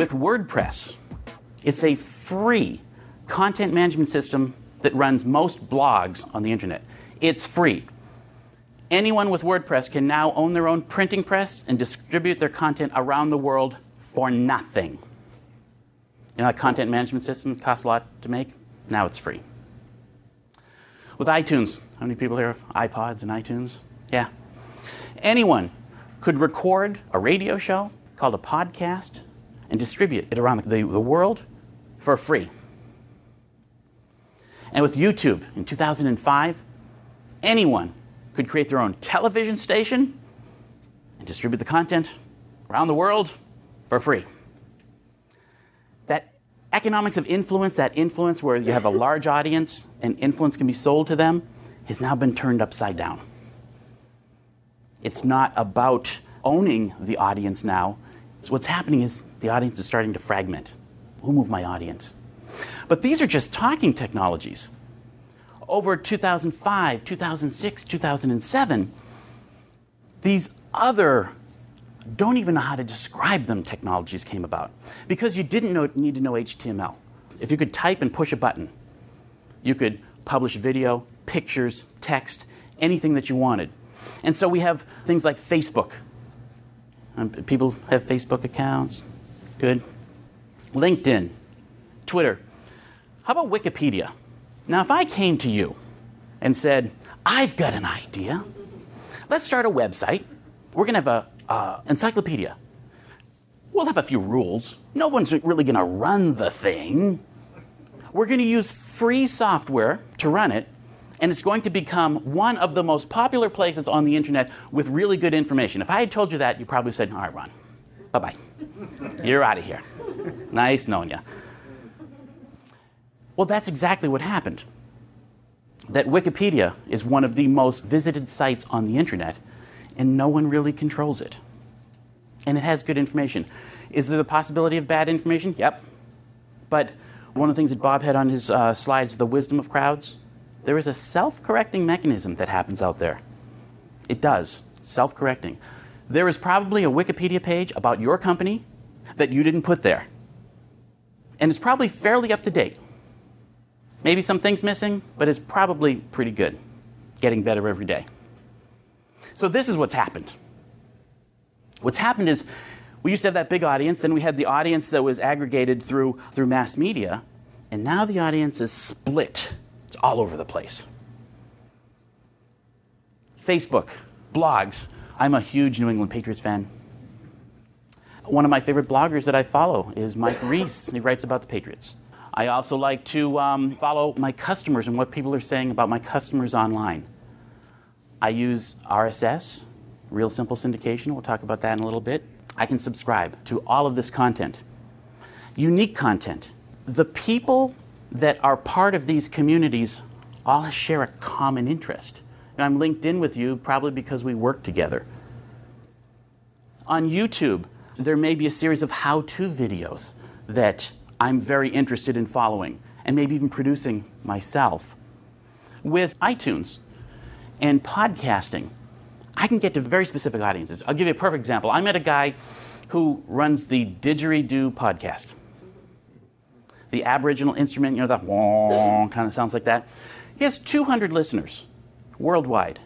with WordPress. It's a free content management system that runs most blogs on the internet. It's free. Anyone with WordPress can now own their own printing press and distribute their content around the world for nothing. You know, that content management system costs a lot to make? Now it's free. With iTunes, how many people here have iPods and iTunes? Yeah. Anyone could record a radio show called a podcast and distribute it around the world for free. And with YouTube in 2005, anyone could create their own television station and distribute the content around the world for free. That economics of influence, that influence where you have a large audience and influence can be sold to them, has now been turned upside down. It's not about owning the audience now. So what's happening is the audience is starting to fragment. Who moved my audience? But these are just talking technologies. Over 2005, 2006, 2007, these other, don't even know how to describe them, technologies came about. Because you didn't need to know HTML. If you could type and push a button, you could publish video, pictures, text, anything that you wanted. And so we have things like Facebook. People have Facebook accounts. Good. LinkedIn, Twitter. How about Wikipedia? Now, if I came to you and said, I've got an idea. Let's start a website. We're going to have an encyclopedia. We'll have a few rules. No one's really going to run the thing. We're going to use free software to run it, and it's going to become one of the most popular places on the internet with really good information. If I had told you that, you probably said, all right, Ron, bye-bye. You're out of here. Nice knowing you. Well, that's exactly what happened. That Wikipedia is one of the most visited sites on the internet, and no one really controls it. And it has good information. Is there the possibility of bad information? Yep. But one of the things that Bob had on his slides, the wisdom of crowds, there is a self-correcting mechanism that happens out there. It does, self-correcting. There is probably a Wikipedia page about your company that you didn't put there. And it's probably fairly up to date. Maybe some things missing, but it's probably pretty good. Getting better every day. So this is what's happened. What's happened is we used to have that big audience, and we had the audience that was aggregated through mass media, and now the audience is split. It's all over the place. Facebook, blogs. I'm a huge New England Patriots fan. One of my favorite bloggers that I follow is Mike Reese. He writes about the Patriots. I also like to follow my customers and what people are saying about my customers online. I use RSS, Real Simple Syndication. We'll talk about that in a little bit. I can subscribe to all of this content. Unique content. The people that are part of these communities all share a common interest. And I'm linked in with you probably because we work together. On YouTube, there may be a series of how-to videos that I'm very interested in following and maybe even producing myself. With iTunes and podcasting, I can get to very specific audiences. I'll give you a perfect example. I met a guy who runs the didgeridoo podcast. The Aboriginal instrument, you know, that kind of sounds like that. He has 200 listeners worldwide.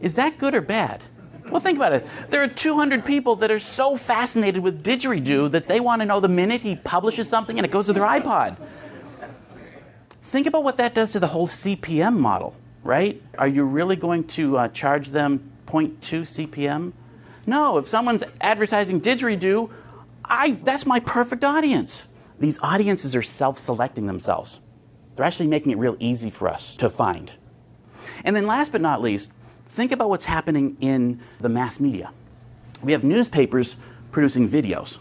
Is that good or bad? Well, think about it. There are 200 people that are so fascinated with didgeridoo that they want to know the minute he publishes something and it goes to their iPod. Think about what that does to the whole CPM model, right? Are you really going to charge them 0.2 CPM? No, if someone's advertising didgeridoo, that's my perfect audience. These audiences are self-selecting themselves. They're actually making it real easy for us to find. And then last but not least, think about what's happening in the mass media. We have newspapers producing videos.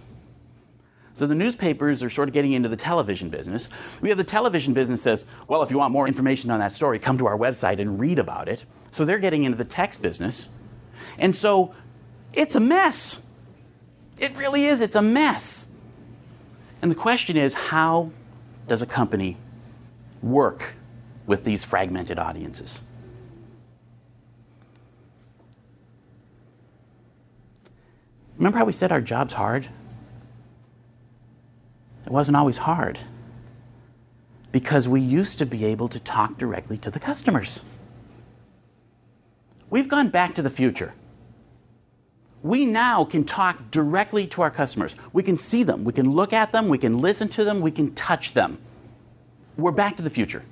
So the newspapers are sort of getting into the television business. We have the television business says, well, if you want more information on that story, come to our website and read about it. So they're getting into the text business. And so it's a mess. It really is. It's a mess. And the question is, how does a company work with these fragmented audiences? Remember how we said our job's hard? wasn't always hard, because we used to be able to talk directly to the customers. We've gone back to the future. We now can talk directly to our customers. We can see them, we can look at them, we can listen to them, we can touch them. We're back to the future.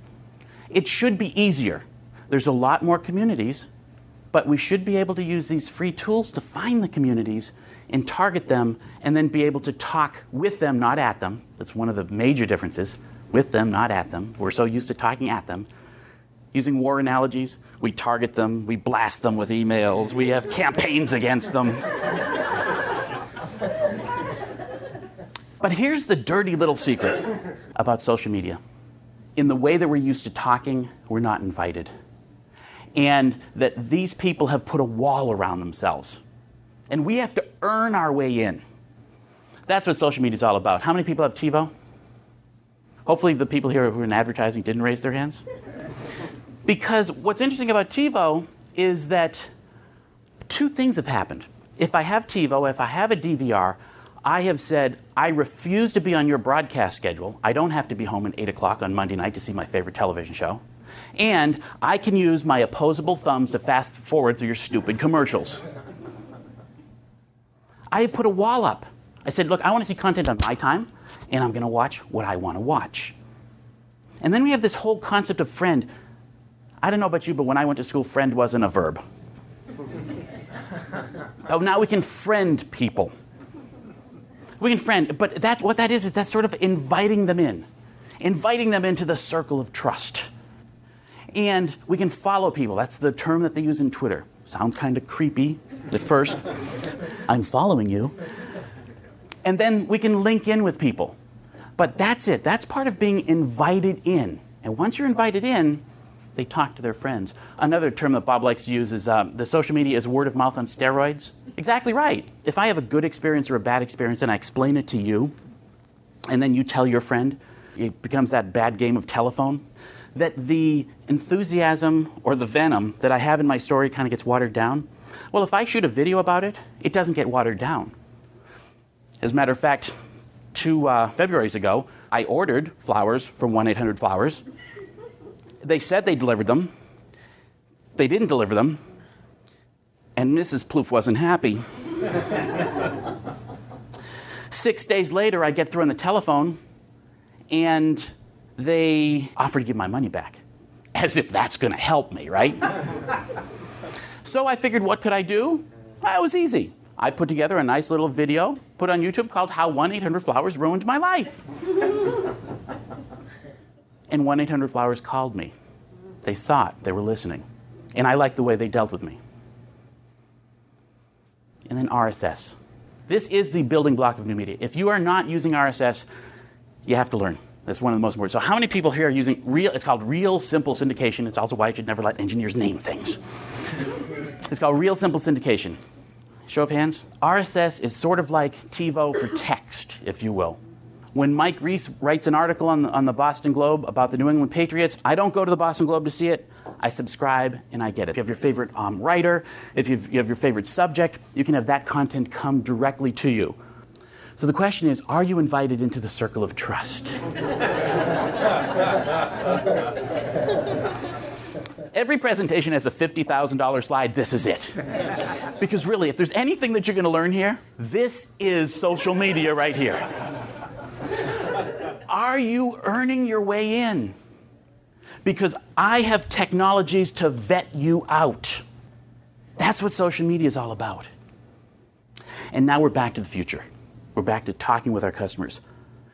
It should be easier. There's a lot more communities, but we should be able to use these free tools to find the communities and target them, and then be able to talk with them, not at them. That's one of the major differences. With them, not at them. We're so used to talking at them. Using war analogies, we target them, we blast them with emails, we have campaigns against them. But here's the dirty little secret about social media. In the way that we're used to talking, we're not invited. And that these people have put a wall around themselves. And we have to earn our way in. That's what social media is all about. How many people have TiVo? Hopefully the people here who are in advertising didn't raise their hands. Because what's interesting about TiVo is that two things have happened. If I have TiVo, if I have a DVR, I have said, I refuse to be on your broadcast schedule. I don't have to be home at 8 o'clock on Monday night to see my favorite television show. And I can use my opposable thumbs to fast forward through your stupid commercials. I have put a wall up. I said, look, I want to see content on my time, and I'm going to watch what I want to watch. And then we have this whole concept of friend. I don't know about you, but when I went to school, friend wasn't a verb. Oh, now we can friend people. We can friend, but that's what that is that's sort of inviting them in. Inviting them into the circle of trust. And we can follow people. That's the term that they use in Twitter. Sounds kind of creepy at first. I'm following you. And then we can link in with people. But that's it. That's part of being invited in. And once you're invited in, they talk to their friends. Another term that Bob likes to use is the social media is word of mouth on steroids. Exactly right. If I have a good experience or a bad experience and I explain it to you, and then you tell your friend, it becomes that bad game of telephone, that the enthusiasm or the venom that I have in my story kind of gets watered down. Well, if I shoot a video about it, it doesn't get watered down. As a matter of fact, 2 Februarys ago, I ordered flowers from 1-800-Flowers. They said they delivered them. They didn't deliver them. And Mrs. Plouffe wasn't happy. 6 days later, I get through on the telephone, and they offer to give my money back. As if that's going to help me, right? So I figured, what could I do? Well, it was easy. I put together a nice little video, put on YouTube, called How 1-800-Flowers Ruined My Life. And 1-800-Flowers called me. They saw it. They were listening. And I liked the way they dealt with me. And then RSS. This is the building block of new media. If you are not using RSS, you have to learn. That's one of the most important. So how many people here are using it's called Real Simple Syndication. It's also why you should never let engineers name things. It's called Real Simple Syndication. Show of hands. RSS is sort of like TiVo for text, if you will. When Mike Reese writes an article on the Boston Globe about the New England Patriots, I don't go to the Boston Globe to see it. I subscribe and I get it. If you have your favorite writer, if you have your favorite subject, you can have that content come directly to you. So the question is, are you invited into the circle of trust? Every presentation has a $50,000 slide. This is it. Because really, if there's anything that you're going to learn here, this is social media right here. Are you earning your way in? Because I have technologies to vet you out. That's what social media is all about. And now we're back to the future. We're back to talking with our customers.